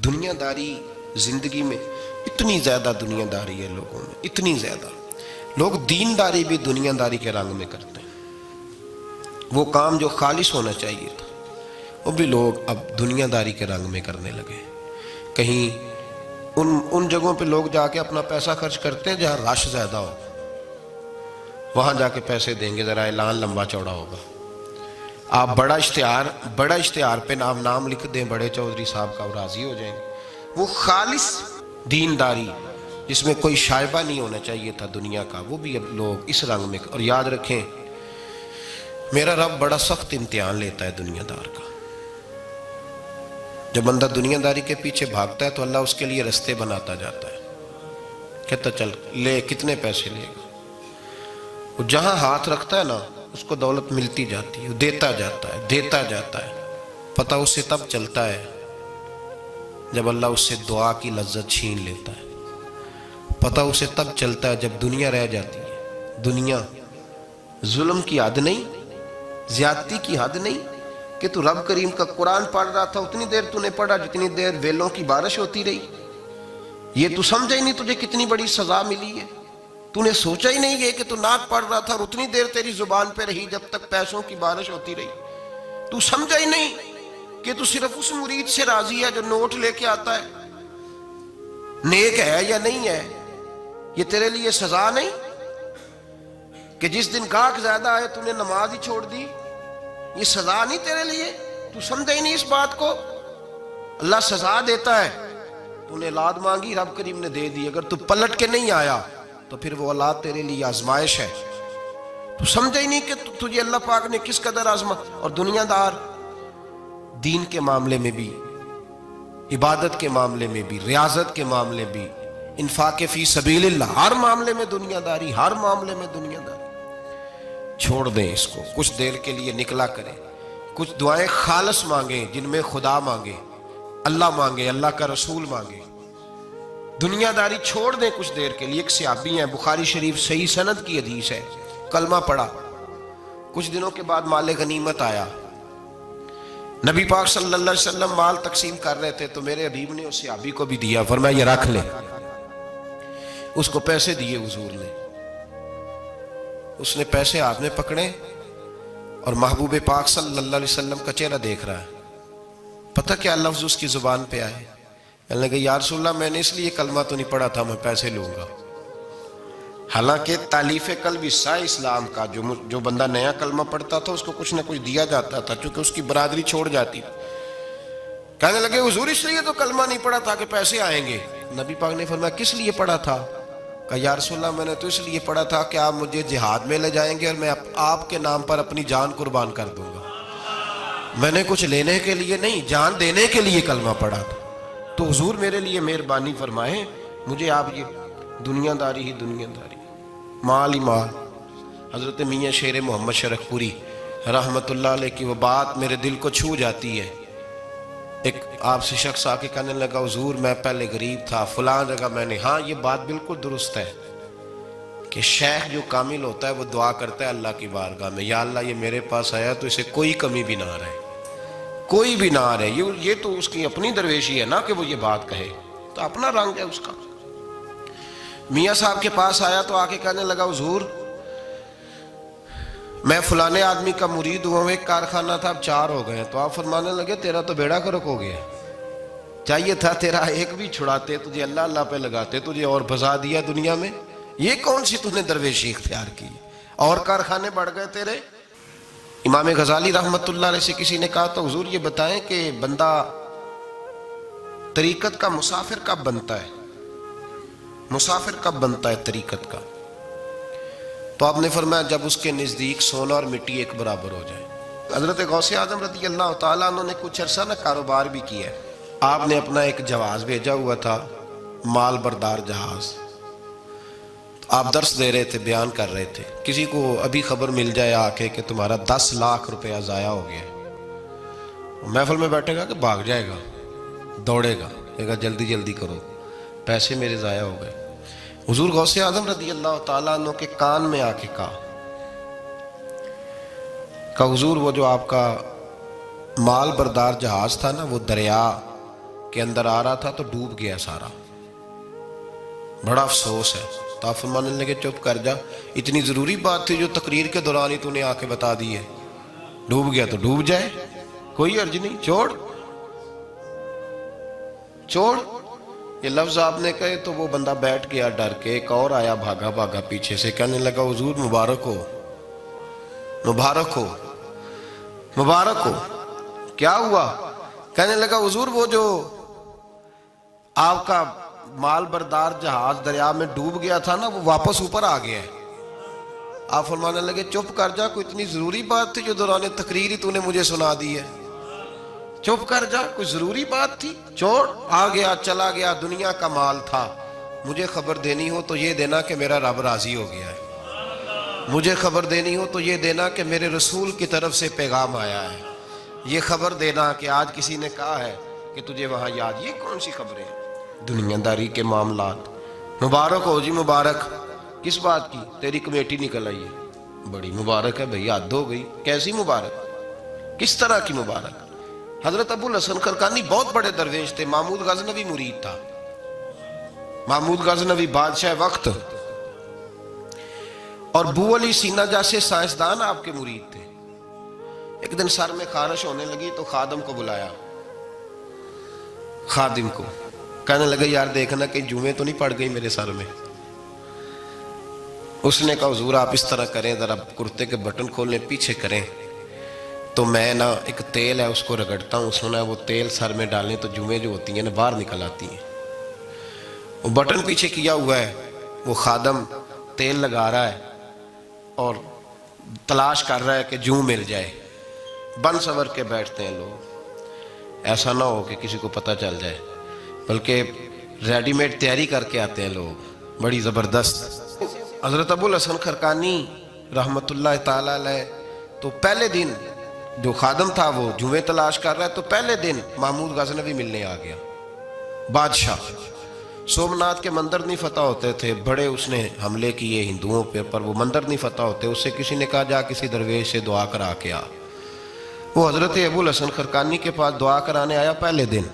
دنیا داری زندگی میں اتنی زیادہ دنیا داری ہے لوگوں میں، اتنی زیادہ۔ لوگ دین داری بھی دنیا داری کے رنگ میں کرتے ہیں۔ وہ کام جو خالص ہونا چاہیے تھا وہ بھی لوگ اب دنیا داری کے رنگ میں کرنے لگے۔ کہیں ان جگہوں پہ لوگ جا کے اپنا پیسہ خرچ کرتے ہیں جہاں رش زیادہ ہو، وہاں جا کے پیسے دیں گے، ذرا اعلان لمبا چوڑا ہوگا۔ آپ بڑا اشتہار پہ نام لکھ دیں بڑے چودھری صاحب کا، وہ راضی ہو جائیں گے۔ وہ خالص دینداری جس میں کوئی شائبہ نہیں ہونا چاہیے تھا دنیا کا، وہ بھی اب لوگ اس رنگ میں۔ اور یاد رکھیں میرا رب بڑا سخت امتحان لیتا ہے دنیا دار کا۔ جب بندہ دنیا داری کے پیچھے بھاگتا ہے تو اللہ اس کے لیے رستے بناتا جاتا ہے، کہتا چل لے، کتنے پیسے لے گا۔ وہ جہاں ہاتھ رکھتا ہے نا اس کو دولت ملتی جاتی ہے، وہ دیتا جاتا ہے۔ پتہ اسے تب چلتا ہے جب اللہ اس سے دعا کی لذت چھین لیتا ہے۔ پتہ اسے تب چلتا ہے جب دنیا رہ جاتی ہے۔ دنیا ظلم کی حد نہیں، زیادتی کی حد نہیں کہ تو رب کریم کا قرآن پڑھ رہا تھا اتنی دیر تو نے پڑھا جتنی دیر ویلوں کی بارش ہوتی رہی۔ یہ تو سمجھا ہی نہیں تجھے کتنی بڑی سزا ملی ہے۔ تو نے سوچا ہی نہیں یہ کہ تو نعت پڑھ رہا تھا اور اتنی دیر تیری زبان پہ رہی جب تک پیسوں کی بارش ہوتی رہی۔ تو سمجھا ہی نہیں کہ تو صرف اس مرید سے راضی ہے جو نوٹ لے کے آتا ہے، نیک ہے یا نہیں ہے۔ یہ تیرے لیے سزا نہیں کہ جس دن گاہک زیادہ آئے تو نے نماز ہی چھوڑ دی، یہ سزا نہیں تیرے لیے؟ تو سمجھا ہی نہیں اس بات کو۔ اللہ سزا دیتا ہے، تو نے اولاد مانگی رب کریم نے دے دی، اگر تو پلٹ کے نہیں آیا تو پھر وہ اولاد تیرے لیے آزمائش ہے۔ تو سمجھا ہی نہیں کہ تجھے اللہ پاک نے کس قدر آزما۔ اور دنیا دار دین کے معاملے میں بھی، عبادت کے معاملے میں بھی، ریاضت کے معاملے بھی، انفاق فی سبیل اللہ، ہر معاملے میں دنیا داری، ہر معاملے میں دنیا داری۔ چھوڑ دیں اس کو، کچھ دیر کے لیے نکلا کریں، کچھ دعائیں خالص مانگیں جن میں خدا مانگے، اللہ مانگے، اللہ کا رسول مانگے۔ دنیا داری چھوڑ دیں کچھ دیر کے لیے۔ ایک صحابی ہیں، بخاری شریف صحیح سند کی حدیث ہے، کلمہ پڑھا، کچھ دنوں کے بعد مال غنیمت آیا۔ نبی پاک صلی اللہ علیہ وسلم مال تقسیم کر رہے تھے تو میرے حبیب نے اس صحابی کو بھی دیا، فرمایا یہ رکھ لے۔ اس کو پیسے دیے حضور نے، اس نے پیسے ہاتھ میں پکڑے اور محبوب پاک صلی اللہ علیہ وسلم کا چہرہ دیکھ رہا ہے۔ پتہ کیا لفظ اس کی زبان پہ آئے؟ کہنے لگے یا رسول اللہ میں نے اس لیے کلمہ تو نہیں پڑھا تھا میں پیسے لوں گا۔ حالانکہ تالیف قلب حصہ اسلام کا، جو بندہ نیا کلمہ پڑھتا تھا اس کو کچھ نہ کچھ دیا جاتا تھا چونکہ اس کی برادری چھوڑ جاتی تھی۔ کہنے لگے حضور اس لیے تو کلمہ نہیں پڑھا تھا کہ پیسے آئیں گے۔ نبی پاک نے فرمایا کس لیے پڑھا تھا؟ کہا یا رسول اللہ میں نے تو اس لیے پڑھا تھا کہ آپ مجھے جہاد میں لے جائیں گے اور میں آپ کے نام پر اپنی جان قربان کر دوں گا۔ میں نے کچھ لینے کے لیے نہیں، جان دینے کے لیے کلمہ پڑھا تھا۔ تو حضور میرے لیے مہربانی فرمائیں، مجھے آپ یہ دنیا داری ہی دنیا داری، مال ہی مال۔ حضرت میاں شیر محمد شرف پوری رحمت اللہ علیہ کی وہ بات میرے دل کو چھو جاتی ہے۔ ایک آپ سے شخص آ کے کہنے لگا حضور میں پہلے غریب تھا فلاں جگہ میں نے، ہاں یہ بات بالکل درست ہے کہ شیخ جو کامل ہوتا ہے وہ دعا کرتا ہے اللہ کی بارگاہ میں، یا اللہ یہ میرے پاس آیا تو اسے کوئی کمی بھی نہ رہے، کوئی بھی نہ رہے۔ یہ تو اس کی اپنی درویشی ہے نا کہ وہ یہ بات کہے، تو اپنا رنگ ہے اس کا۔ میاں صاحب کے پاس آیا تو آ کے کہنے لگا حضور میں فلانے آدمی کا مرید ہوا ہوں، ایک کارخانہ تھا اب 4 ہو گئے ہیں۔ تو آپ فرمانے لگے تیرا تو بیڑا گرک ہو گیا، چاہیے تھا تیرا ایک بھی چھڑاتے، تجھے اللہ اللہ پہ لگاتے، تجھے اور پھنسا دیا دنیا میں۔ یہ کون سی تو نے درویشی اختیار کی، اور کارخانے بڑھ گئے تیرے۔ امام غزالی رحمت اللہ علیہ سے کسی نے کہا تو حضور یہ بتائیں کہ بندہ طریقت کا مسافر کب بنتا ہے، مسافر کب بنتا ہے طریقت کا؟ تو آپ نے فرمایا جب اس کے نزدیک سونا اور مٹی ایک برابر ہو جائے۔ حضرت غوث اعظم رضی اللہ تعالیٰ عنہ نے کچھ عرصہ نہ کاروبار بھی کیا ہے۔ آپ نے اپنا ایک جہاز بھیجا ہوا تھا، مال بردار جہاز۔ آپ درس دے رہے تھے، بیان کر رہے تھے، کسی کو ابھی خبر مل جائے آ کے کہ تمہارا 10 لاکھ روپیہ ضائع ہو گیا، محفل میں بیٹھے گا کہ بھاگ جائے گا، دوڑے گا، کہے گا جلدی جلدی کرو، پیسے میرے ضائع ہو گئے۔ حضور غوث اعظم رضی اللہ تعالیٰ عنہ کے کان میں آ کے کہا حضور وہ جو آپ کا مال بردار جہاز تھا نا وہ دریا کے اندر آ رہا تھا تو ڈوب گیا سارا. بڑا افسوس ہے. تو آپ فرمانے لگے چپ کر جا, اتنی ضروری بات تھی جو تقریر کے دوران ہی تو نے آ کے بتا دی ہے. ڈوب گیا تو ڈوب جائے, کوئی عرض نہیں, چھوڑ چھوڑ. یہ لفظ آپ نے کہے تو وہ بندہ بیٹھ گیا ڈر کے. ایک اور آیا بھاگا بھاگا پیچھے سے, کہنے لگا حضور مبارک ہو مبارک ہو مبارک ہو. کیا ہوا؟ کہنے لگا حضور وہ جو آپ کا مال بردار جہاز دریا میں ڈوب گیا تھا نا, وہ واپس اوپر آ گیا ہے. آپ فرمانے لگے چپ کر جا, کوئی اتنی ضروری بات تھی جو دوران تقریر ہی تو نے مجھے سنا دی ہے. چپ کر جا, کوئی ضروری بات تھی, چھوڑ. آ گیا چلا گیا, دنیا کا مال تھا. مجھے خبر دینی ہو تو یہ دینا کہ میرا رب راضی ہو گیا ہے. مجھے خبر دینی ہو تو یہ دینا کہ میرے رسول کی طرف سے پیغام آیا ہے. یہ خبر دینا کہ آج کسی نے کہا ہے کہ تجھے وہاں یاد. یہ کون سی خبریں ہیں؟ دنیا داری کے معاملات. مبارک ہو جی مبارک. کس بات کی؟ تیری کمیٹی نکل آئی ہے. بڑی مبارک ہے بھئی, حد ہو گئی. کیسی مبارک؟ کس طرح کی مبارک؟ حضرت ابو الحسن خرقانی بہت بڑے درویش تھے. محمود غزنوی مرید تھا. محمود غزنوی بادشاہ وقت اور بو علی سینہ جیسے سائنسدان آپ کے مرید تھے. ایک دن سر میں خارش ہونے لگی تو خادم کو بلایا. خادم کو کہنے لگا یار دیکھنا کہ جمعے تو نہیں پڑ گئی میرے سر میں. اس نے کہا حضور آپ اس طرح کریں, ذرا کرتے کے بٹن کھولنے پیچھے کریں تو میں نا ایک تیل ہے اس کو رگڑتا ہوں. سنا ہے وہ تیل سر میں ڈالیں تو جمعے جو ہوتی ہیں نا باہر نکل آتی ہیں. وہ بٹن پیچھے کیا ہوا ہے, وہ خادم تیل لگا رہا ہے اور تلاش کر رہا ہے کہ جوں مل جائے. بن سور کے بیٹھتے ہیں لوگ, ایسا نہ ہو کہ کسی کو پتہ چل جائے, بلکہ ریڈی میڈ تیاری کر کے آتے ہیں لوگ بڑی زبردست. حضرت ابو الحسن خرقانی رحمت اللہ تعالیٰ علیہ تو پہلے دن جو خادم تھا وہ جوئیں تلاش کر رہا ہے, تو پہلے دن محمود غزنوی ملنے آ گیا. بادشاہ سومناتھ کے مندر نہیں فتح ہوتے تھے, بڑے اس نے حملے کیے ہندوؤں پہ, پر وہ مندر نہیں فتح ہوتے. اس سے کسی نے کہا جا کسی درویش سے دعا کرا کے آ. وہ حضرت ابو الحسن خرقانی کے پاس دعا کرانے آیا. پہلے دن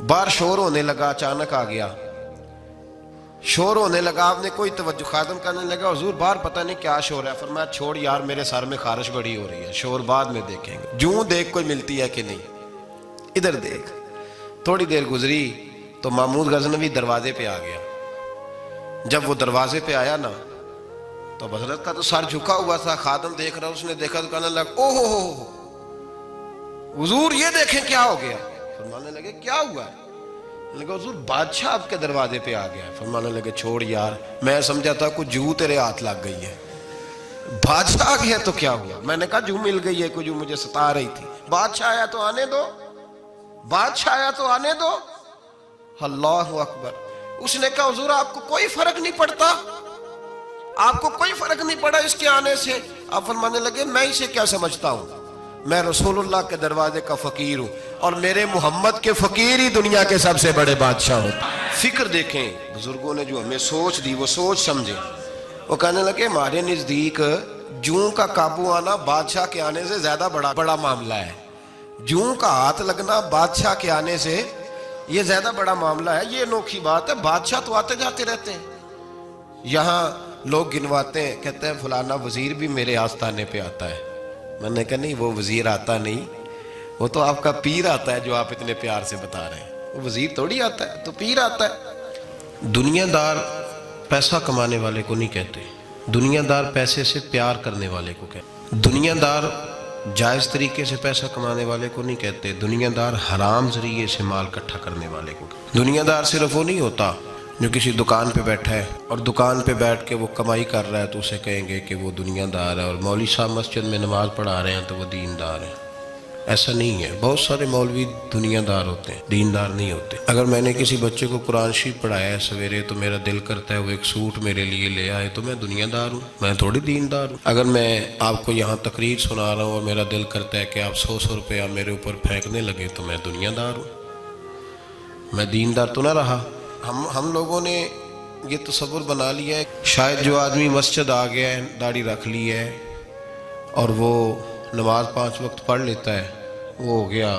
باہر شور ہونے لگا, اچانک آ گیا, شور ہونے لگا. آپ نے کوئی توجہ, خادم کرنے لگا حضور باہر پتہ نہیں کیا شور ہے. فرمایا چھوڑ یار, میرے سر میں خارش بڑی ہو رہی ہے, شور بعد میں دیکھیں گے. جوں دیکھ کوئی ملتی ہے کہ نہیں, ادھر دیکھ. تھوڑی دیر گزری تو محمود غزنوی دروازے پہ آ گیا. جب وہ دروازے پہ آیا نا تو حضرت کا تو سر جھکا ہوا تھا. خادم دیکھ رہا, اس نے دیکھا تو کہنے لگا او ہو حضور یہ دیکھیں کیا ہو گیا. فرمانے لگے کیا ہوا ہے؟ لگا حضور بادشاہ آپ کے دروازے پہ آ گیا. فرمانے لگے چھوڑ یار, میں سمجھا تھا کوئی جو تیرے ہاتھ لگ گئی ہے. بادشاہ آ گیا تو کیا ہوا؟ میں نے کہا جو مل گئی ہے کوئی جو مجھے ستا رہی تھی. بادشاہ آیا تو آنے دو, بادشاہ آیا تو آنے دو. اللہ اکبر. اس نے کہا حضور آپ کو کوئی فرق نہیں پڑتا, آپ کو کوئی فرق نہیں پڑا اس کے آنے سے. آپ فرمانے لگے میں اسے کیا سمجھتا ہوں, میں رسول اللہ کے دروازے کا فقیر ہوں, اور میرے محمد کے فقیر ہی دنیا کے سب سے بڑے بادشاہ ہوتے. فکر دیکھیں بزرگوں نے جو ہمیں سوچ دی, وہ سوچ سمجھیں. وہ کہنے لگے ہمارے نزدیک جوں کا قابو آنا بادشاہ کے آنے سے زیادہ بڑا معاملہ ہے. جوں کا ہاتھ لگنا بادشاہ کے آنے سے یہ زیادہ بڑا معاملہ ہے. یہ انوکھی بات ہے, بادشاہ تو آتے جاتے رہتے ہیں. یہاں لوگ گنواتے ہیں, کہتے ہیں فلانا وزیر بھی میرے آستانے پہ آتا ہے. میں نے کہا نہیں, وہ وزیر آتا نہیں, وہ تو آپ کا پیر آتا ہے جو آپ اتنے پیار سے بتا رہے ہیں. وہ وزیر تھوڑی آتا ہے, تو پیر آتا ہے. دنیا دار پیسہ کمانے والے کو نہیں کہتے, دنیا دار پیسے سے پیار کرنے والے کو کہتے. دنیا دار جائز طریقے سے پیسہ کمانے والے کو نہیں کہتے, دنیا دار حرام ذریعے سے مال اکٹھا کرنے والے کو کہتے. دنیا دار صرف وہ نہیں ہوتا جو کسی دکان پہ بیٹھا ہے اور دکان پہ بیٹھ کے وہ کمائی کر رہا ہے تو اسے کہیں گے کہ وہ دنیا دار ہے, اور مولوی صاحب مسجد میں نماز پڑھا رہے ہیں تو وہ دیندار ہے. ایسا نہیں ہے. بہت سارے مولوی دنیا دار ہوتے ہیں, دیندار نہیں ہوتے. اگر میں نے کسی بچے کو قرآن شریف پڑھایا ہے سویرے تو میرا دل کرتا ہے وہ ایک سوٹ میرے لیے لے آئے تو میں دنیا دار ہوں, میں تھوڑی دیندار ہوں. اگر میں آپ کو یہاں تقریر سنا رہا ہوں اور میرا دل کرتا ہے کہ آپ 100 روپیہ میرے اوپر پھینکنے لگے تو میں دنیا دار ہوں, میں دیندار تو نہ رہا. ہم لوگوں نے یہ تصور بنا لیا ہے شاید جو آدمی مسجد آ گیا ہے, داڑھی رکھ لی ہے اور وہ نماز 5 وقت پڑھ لیتا ہے, وہ ہو گیا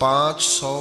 500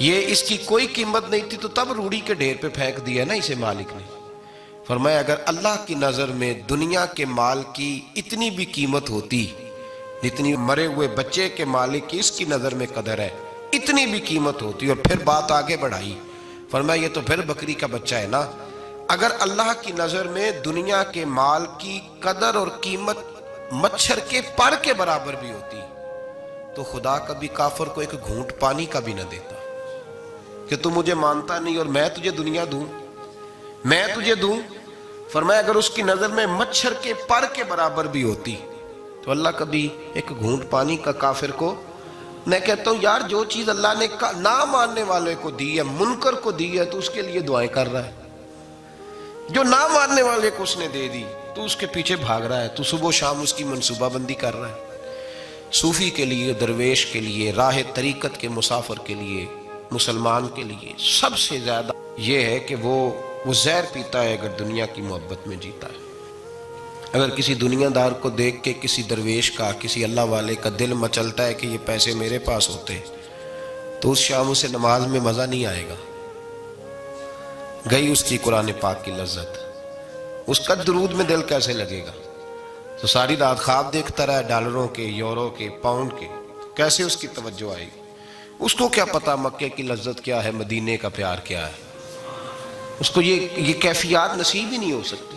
یہ اس کی کوئی قیمت نہیں تھی تو تب روڑی کے ڈھیر پہ پھینک دیا نا اسے مالک نے. فرمایا اگر اللہ کی نظر میں دنیا کے مال کی اتنی بھی قیمت ہوتی جتنی مرے ہوئے بچے کے مالک کی اس کی نظر میں قدر ہے، اتنی بھی قیمت ہوتی. اور پھر بات آگے بڑھائی، فرمایا یہ تو پھر بکری کا بچہ ہے نا. اگر اللہ کی نظر میں دنیا کے مال کی قدر اور قیمت مچھر کے پر کے برابر بھی ہوتی تو خدا کبھی کافر کو ایک گھونٹ پانی کا بھی نہ دیتا کہ تو مجھے مانتا نہیں اور میں تجھے دنیا دوں، میں تجھے دوں. فرمایا اگر اس کی نظر میں مچھر کے پر کے برابر بھی ہوتی تو اللہ کبھی ایک گھونٹ پانی کا کافر کو. میں کہتا ہوں یار جو چیز اللہ نے نہ ماننے والے کو دی ہے، منکر کو دی ہے، تو اس کے لیے دعائیں کر رہا ہے. جو نہ ماننے والے کو اس نے دے دی تو اس کے پیچھے بھاگ رہا ہے، تو صبح و شام اس کی منصوبہ بندی کر رہا ہے. صوفی کے لیے، درویش کے لیے، راہ طریقت کے مسافر کے لیے، مسلمان کے لیے سب سے زیادہ یہ ہے کہ وہ زہر پیتا ہے اگر دنیا کی محبت میں جیتا ہے. اگر کسی دنیا دار کو دیکھ کے کسی درویش کا، کسی اللہ والے کا دل مچلتا ہے کہ یہ پیسے میرے پاس ہوتے تو اس شام اسے نماز میں مزہ نہیں آئے گا، گئی اس کی قرآن پاک کی لذت. اس کا درود میں دل کیسے لگے گا؟ تو ساری رات خواب دیکھتا رہا ڈالروں کے، یورو کے، پاؤنڈ کے، کیسے اس کی توجہ آئے گی؟ اس کو کیا پتا مکے کی لذت کیا ہے، مدینے کا پیار کیا ہے؟ اس کو یہ کیفیات نصیب ہی نہیں ہو سکتی.